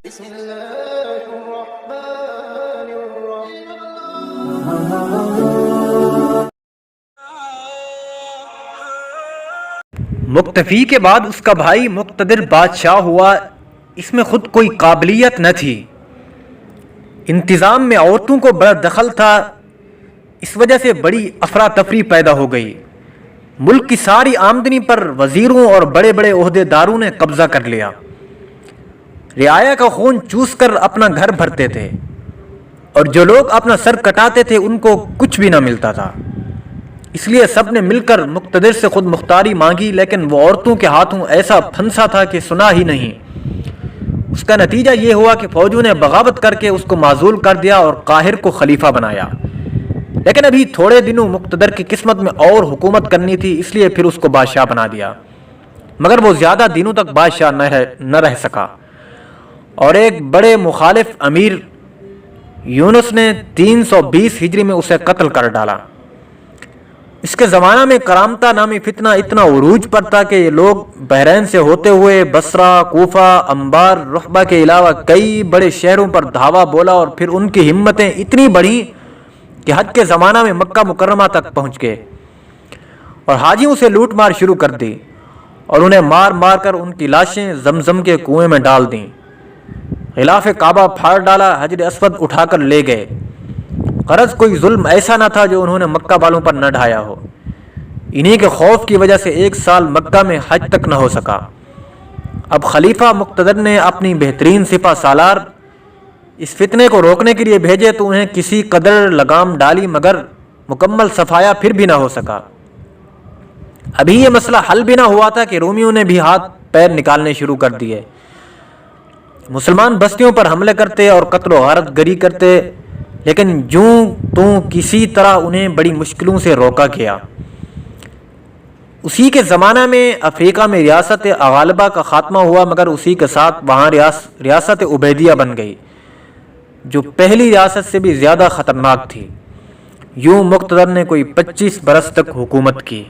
بسم الله الرحمن الرحيم. مقتفی کے بعد اس کا بھائی مقتدر بادشاہ ہوا۔ اس میں خود کوئی قابلیت نہ تھی، انتظام میں عورتوں کو بڑا دخل تھا، اس وجہ سے بڑی افراتفری پیدا ہو گئی۔ ملک کی ساری آمدنی پر وزیروں اور بڑے بڑے عہدے داروں نے قبضہ کر لیا، رعایا کا خون چوس کر اپنا گھر بھرتے تھے، اور جو لوگ اپنا سر کٹاتے تھے ان کو کچھ بھی نہ ملتا تھا۔ اس لیے سب نے مل کر مقتدر سے خود مختاری مانگی، لیکن وہ عورتوں کے ہاتھوں ایسا پھنسا تھا کہ سنا ہی نہیں۔ اس کا نتیجہ یہ ہوا کہ فوجوں نے بغاوت کر کے اس کو معزول کر دیا اور قاہر کو خلیفہ بنایا۔ لیکن ابھی تھوڑے دنوں مقتدر کی قسمت میں اور حکومت کرنی تھی، اس لیے پھر اس کو بادشاہ بنا دیا، مگر وہ زیادہ دنوں تک بادشاہ نہ رہ سکا، اور ایک بڑے مخالف امیر یونس نے 320 ہجری میں اسے قتل کر ڈالا۔ اس کے زمانہ میں کرامتہ نامی فتنہ اتنا عروج پر تھا کہ یہ لوگ بحرین سے ہوتے ہوئے بصرہ، کوفہ، انبار، رحبہ کے علاوہ کئی بڑے شہروں پر دھاوا بولا، اور پھر ان کی ہمتیں اتنی بڑھی کہ حج کے زمانہ میں مکہ مکرمہ تک پہنچ گئے، اور حاجیوں سے لوٹ مار شروع کر دی، اور انہیں مار مار کر ان کی لاشیں زمزم کے کنویں میں ڈال دیں۔ غلاف کعبہ پھاڑ ڈالا، حجر اسود اٹھا کر لے گئے۔ غرض کوئی ظلم ایسا نہ تھا جو انہوں نے مکہ والوں پر نہ ڈھایا ہو۔ انہی کے خوف کی وجہ سے 1 سال مکہ میں حج تک نہ ہو سکا۔ اب خلیفہ مقتدر نے اپنی بہترین سپہ سالار اس فتنے کو روکنے کے لیے بھیجے تو انہیں کسی قدر لگام ڈالی، مگر مکمل صفایا پھر بھی نہ ہو سکا۔ ابھی یہ مسئلہ حل بھی نہ ہوا تھا کہ رومیوں نے بھی ہاتھ پیر نکالنے شروع کر دیے۔ مسلمان بستیوں پر حملے کرتے اور قتل و غارت گری کرتے، لیکن جوں توں کسی طرح انہیں بڑی مشکلوں سے روکا گیا۔ اسی کے زمانہ میں افریقہ میں ریاست اغالبہ کا خاتمہ ہوا، مگر اسی کے ساتھ وہاں ریاست عبیدیہ بن گئی، جو پہلی ریاست سے بھی زیادہ خطرناک تھی۔ یوں مقتدر نے کوئی 25 برس تک حکومت کی۔